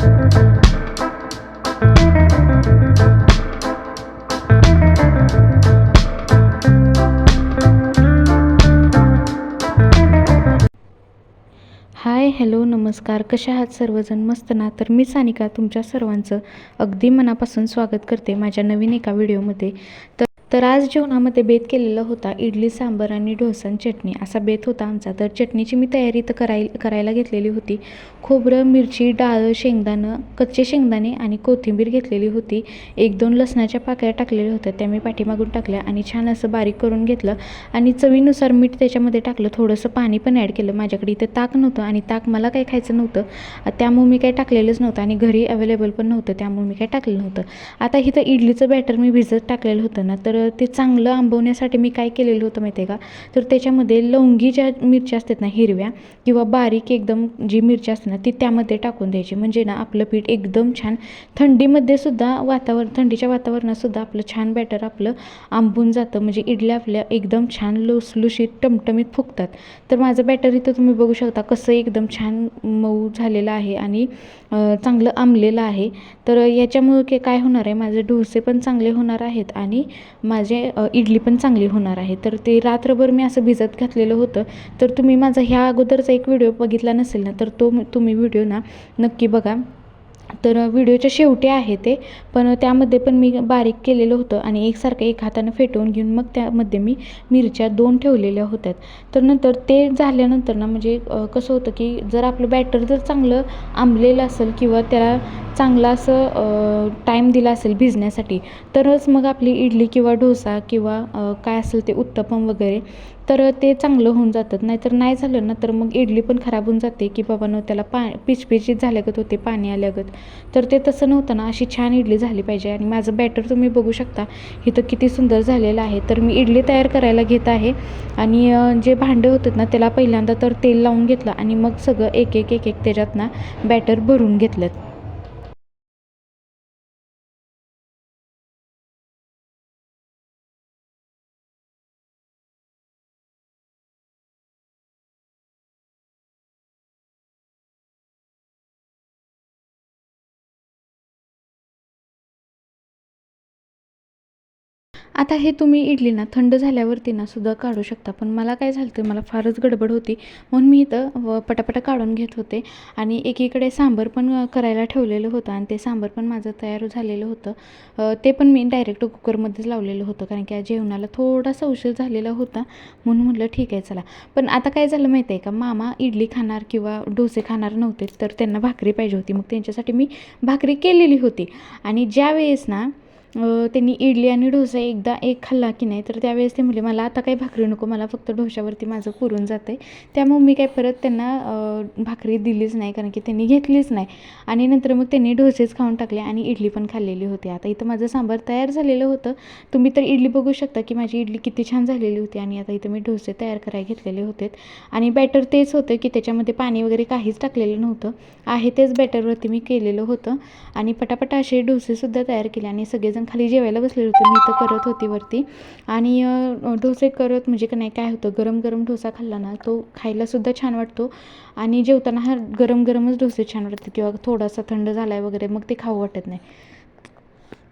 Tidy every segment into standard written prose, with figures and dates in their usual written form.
हाय, hello, नमस्कार. कशा आहात सर्वजण? मस्त ना? तर मी सानिका तुमच्या सर्वांचं अगदी मनापासून स्वागत करते माझ्या नवीन एका व्हिडिओमध्ये. तर आज जेवणामध्ये बेत केलेला होता इडली सांबार आणि डोसा आणि चटणी असा बेत होता आमचा. तर चटणीची मी तयारी तर करायला घेतलेली होती. खोबरं, मिरची, डाळ, शेंगदाणं, कच्चे शेंगदाणे आणि कोथिंबीर घेतलेली होती. 1-2 लसणाच्या पाकळ्या टाकलेल्या होत्या, त्या मी पाठीमागून टाकल्या आणि छान असं बारीक करून घेतलं आणि चवीनुसार मीठ त्याच्यामध्ये टाकलं. थोडंसं पाणी पण ॲड केलं. माझ्याकडे इथं ताक नव्हतं आणि ताक मला काही खायचं नव्हतं, त्यामुळे मी काही टाकलेलंच नव्हतं आणि घरी अवेलेबल पण नव्हतं, त्यामुळे मी काही टाकलं नव्हतं. आता इथं इडलीचं बॅटर मी भिजत टाकलेलं होतं ना, तर ते चांगलं आंबवण्यासाठी मी काय केलेलं होतं माहिती आहे का? तर त्याच्यामध्ये लवंगी ज्या मिरच्या असतात ना हिरव्या किंवा बारीक एकदम जी मिरची असते ना ती त्यामध्ये टाकून द्यायची. म्हणजे ना आपलं पीठ एकदम छान थंडीमध्ये सुद्धा थंडीच्या वातावरणात सुद्धा आपलं छान बॅटर आपलं आंबून जातं. म्हणजे इडल्या आपल्या एकदम छान लुसलुशीत टमटमीत फुगतात. तर माझं बॅटर इथं तुम्ही बघू शकता कसं एकदम छान मऊ झालेलं आहे आणि चांगलं आंबलेलं आहे. तर याच्यामुळे काय होणार आहे, माझे डोसे पण चांगले होणार आहेत आणि माझे इडली पण चांगली होणार आहे. तर ते रात्रभर मी असं भिजत घातलेलं होतं. तर तुम्ही माझा ह्या अगोदरचा एक व्हिडिओ बघितला नसेल ना, तर तुम्ही व्हिडिओ ना नक्की बघा. तर व्हिडिओच्या शेवटी आहे ते, पण त्यामध्ये पण मी बारीक केलेलं होतं आणि एकसारखं एक हातानं फेटवून घेऊन मग त्यामध्ये मी मिरच्या 2 ठेवलेल्या होत्या. तर नंतर ते झाल्यानंतर ना म्हणजे कसं होतं की जर आपलं बॅटर जर चांगलं आंबलेलं असेल किंवा त्याला चांगला असं टाईम दिला असेल भिजण्यासाठी, तरच मग आपली इडली किंवा डोसा किंवा काय असेल ते उत्तपम वगैरे तर ते चांगलं होऊन जातं. नाहीतर नाही झालं ना तर मग इडली पण खराब होऊन जाते की बाबांनो त्याला पिचपिचीत झाल्यागत होते, पाणी आल्यागत. तर ते तसं नव्हतं ना, अशी छान इडली झाली पाहिजे. आणि माझं बॅटर तुम्ही बघू शकता इथं किती सुंदर झालेलं आहे. तर मी इडली तयार करायला घेत आहे आणि जे भांडे होतं ना त्याला पहिल्यांदा तर तेल लावून घेतलं आणि मग सगळं एक एक एक एक त्याच्यात ना बॅटर भरून घेतलं. आता हे तुम्ही इडली ना थंड झाल्यावरती ना सुद्धा काढू शकता. पण मला काय झालं होतं, मला फारच गडबड होती म्हणून मी इथं पटापटा काढून घेत होते आणि एकीकडे सांबार पण करायला ठेवलेलं होतं आणि ते सांबार पण माझं तयार झालेलं होतं. ते पण मी डायरेक्ट कुकरमध्येच लावलेलं होतं कारण की जेवणाला थोडासा उशीर झालेला होता म्हणून म्हटलं ठीक आहे चला. पण आता काय झालं माहिती आहे का, मामा इडली खाणार किंवा डोसे खाणार नव्हते, तर त्यांना भाकरी पाहिजे होती. मग त्यांच्यासाठी मी भाकरी केलेली होती आणि ज्यावेळेस ना त्यांनी इडली आणि डोसा एकदा एक खाल्ला की नाही, तर त्यावेळेस ते म्हटले मला आता काही भाकरी नको, मला फक्त डोशावरती माझं पुरून जातं आहे. त्यामुळे मी काय परत त्यांना भाकरी दिलीच नाही कारण की त्यांनी घेतलीच नाही आणि नंतर मग त्यांनी डोसेच खाऊन टाकले आणि इडली पण खाल्लेली होती. आता इथं माझं सांबार तयार झालेलं होतं. तुम्ही तर इडली बघू शकता की माझी इडली किती छान झालेली होती आणि आता इथं मी डोसे तयार करायला घेतलेले होते आणि बॅटर तेच होतं की त्याच्यामध्ये पाणी वगैरे काहीच टाकलेलं नव्हतं, आहे तेच बॅटरवरती मी केलेलं होतं आणि पटापटा असे डोसेसुद्धा तयार केले आणि सगळेजण खाली जेवायला बसलेले होते. मी तर करत होती वरती आणि डोसे करत म्हणजे का नाही काय होतं, गरम गरम डोसा खाल्ला ना तो खायलासुद्धा छान वाटतो आणि जेवताना हा गरम गरमच डोसे छान वाटतात किंवा थोडासा थंड झाला आहे वगैरे मग ते खाऊ वाटत नाही.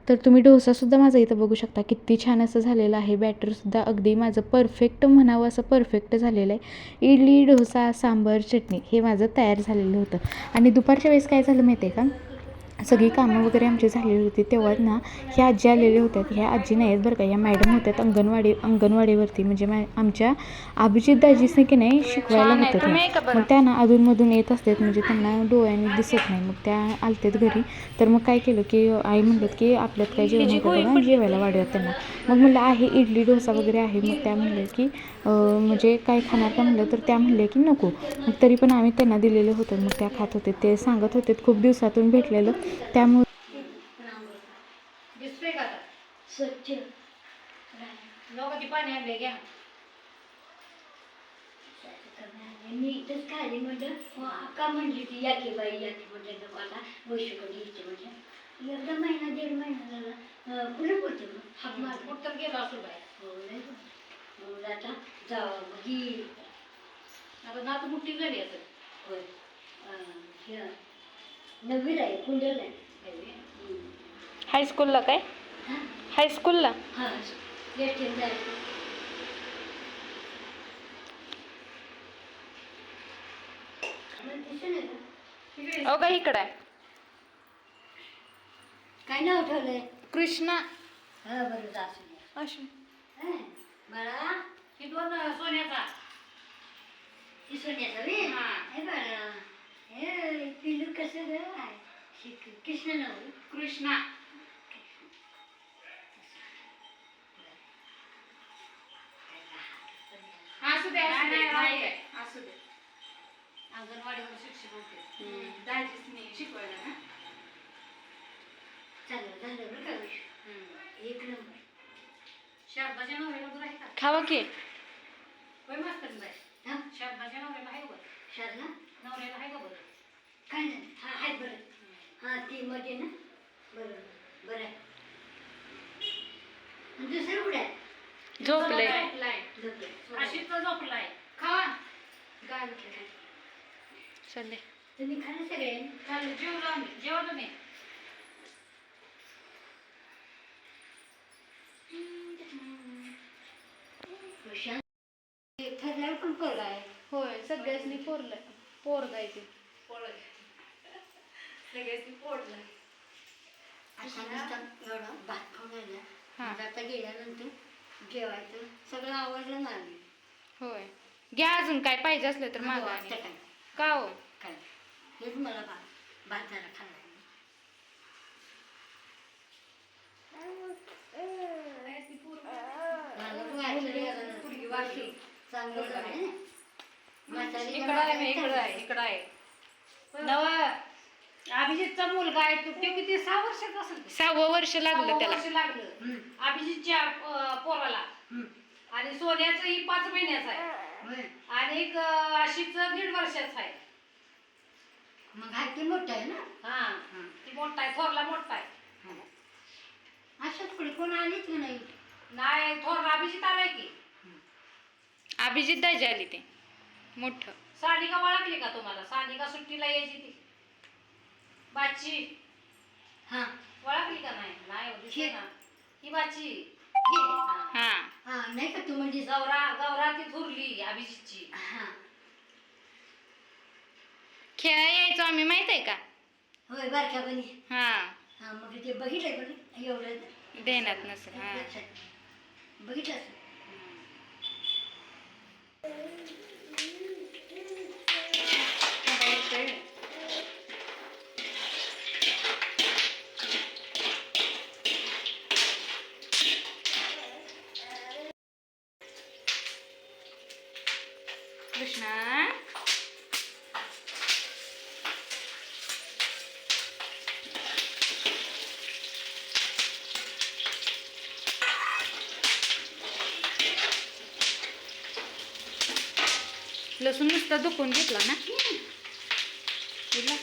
तर तुम्ही डोसासुद्धा माझा इथं बघू शकता किती छान असं झालेलं आहे. बॅटरसुद्धा अगदी माझं परफेक्ट म्हणावं असं परफेक्ट झालेलं आहे. इडली, डोसा, सांबार, चटणी हे माझं तयार झालेलं होतं. आणि दुपारच्या वेळेस काय झालं माहिती आहे का, सगळी कामं वगैरे आमची झालेली होती तेव्हा ना ह्या आजी आलेल्या होत्या. ह्या आजी नाही आहेत बरं का, ह्या मॅडम होत्यात अंगणवाडीवरती. म्हणजे आमच्या अभिजित दाजीसने की नाही शिकवायला होतं त्या. मग त्या ना अधूनमधून येत असतात, म्हणजे त्यांना डोळ्याने दिसत नाही. मग त्या आलतेत घरी. तर मग काय केलं की आई म्हणतात की आपल्यात काय जेवण होतं बघा, जेवायला वाढूयात त्यांना. मग म्हणलं आहे इडली डोसा वगैरे आहे. मग त्या म्हणले की म्हणजे काय खाणार का म्हणलं, तर त्या म्हणले की नको. मग तरी पण आम्ही त्यांना दिलेलं होतं. मग त्या खात होते. ते सांगत होते खूप दिवसातून भेटलेलं त्यामुळे दिसतोय का आता स्वच्छ लोक पाणी आणले घ्या नीटच खाली म्हटलं का म्हणली ती याकी बाई याकी म्हटलं मला वैशूकडे यायची म्हटलं एकदा महिना 1.5 महिना झाला कुठे पोहोचते मग हात मार कुठं गेलो असं बाय हो नाही मग आता जावं मग आता नात मोठी झाली असं होय नववीला आहे कुंडल आहे. हायस्कूलला काय? हां हायस्कूलला? हां एसटीने जायचं. मग दिसेल ना तिकडे. हो का इकडं आहे. काय नाव ठेवलंय? कृष्णा. हा बरं असू द्या. अशी हं, बाळा ही दोन सोन्याचा ही सोन्याचा वे हे बाळा हे पिलू कसं ग आहे? कृष्ण नाव कृष्णा. असू दे असू दे असू दे. अंगणवाडीवर शिक्षक होते. दाजीच नाही शिकवायला ना. चांगलं झालं बरं का विषय. एक नंबर. शारदाच्या नवऱ्याला बरं आहे का? खावा की. होय मास्तर बाय. हां शारदाच्या नवऱ्याला आहे बरं. शारदा नवऱ्याला आहे का बरं? काय नाही हा आहे बरं. हां ती मध्ये ना बरं बरं आहे. आणि दुसरं कुठे आहे? झोपलंय. झोपलंय. अशीच झोपलाय. खावा. गाल काय चालले. तुम्ही खा ना सगळे. चालेल जेवलो आम्ही. जेवा तुम्ही. प्रशांत ठरल्यावर पण पोरगा आहे. होय सगळ्यासनी पोरगायचे सगळ्यासनी पोरला. अशा नुसता एवढा भात खाऊन आला. हां. मग आता गेल्यानंतर जेवायचं सगळं आवडलं ना आम्ही. होय घ्या अजून काय पाहिजे असलं तर मागा. आता काय का हो? काय हेच मला भात जरा खाल्ला. अभिजितचा मुलगा आहे तो किती 6 वर्षाचा असेल. 6वं वर्ष लागलं त्याला. वर्ष लागलं अभिजितच्या पोराला. आणि सोन्याचं ही 5 महिन्याचं आहे. आणि एक आशीच 1.5 वर्षाचा आहे. मग हा ते मोठं आहे ना. हा ती मोठा आहे. थोरला मोठा आहे. अशाच पुढे कोण आलीच का नाही. नाही थोरला अभिजित आलाय की. अभिजित दाजी आली ते मोठं. सानिका ओळखली का तुम्हाला? सानिका सुट्टीला यायची ती बाची. हां ओळखली का नाही? नाही दिसली ना ही बाची. हा हां नाही का तू म्हणजे गौरा ती थुरली अभिजितची. हां खेळा यायचो आम्ही माहित आहे का? होय बारक्यापणी. हा हां मग ते बघितलंय पण एवढं देण्यात नसेल. हा बघितलं असेल. कृष्णा लसूण नुसता दुखून घेतला ना. उरला?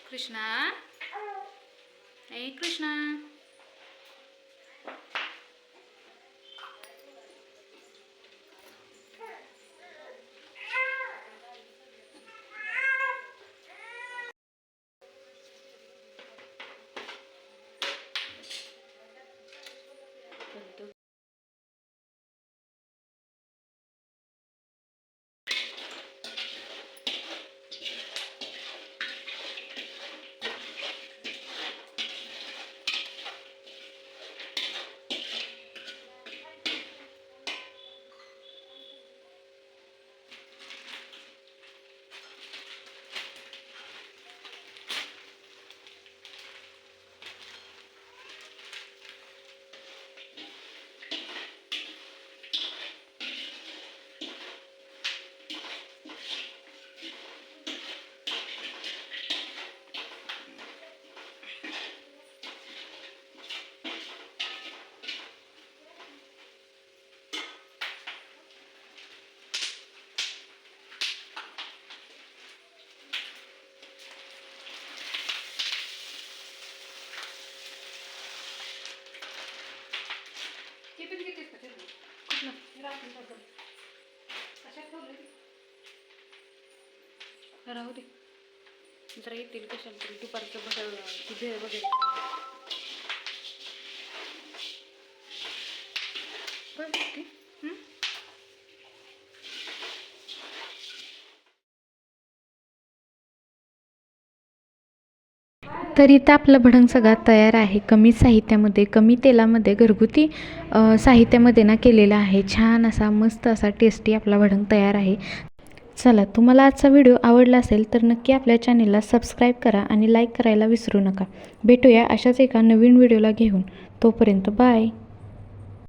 कृष्णा ए कृष्णा असेल तसं. कशात ठेवलंय? राहू दे जरा येतील कशाला तरी दुपारचं भेळ वगैरे तर इथं आपलं भडंग सगळा तयार आहे. कमी साहित्यामध्ये, कमी तेलामध्ये, घरगुती साहित्यामध्ये ना केलेला आहे. छान असा मस्त असा टेस्टी आपला भडंग तयार आहे. चला, तुम्हाला आजचा व्हिडिओ आवडला असेल तर नक्की आपल्या चॅनेलला सबस्क्राईब करा आणि लाईक करायला विसरू नका. भेटूया अशाच एका नवीन व्हिडिओला घेऊन. तोपर्यंत बाय.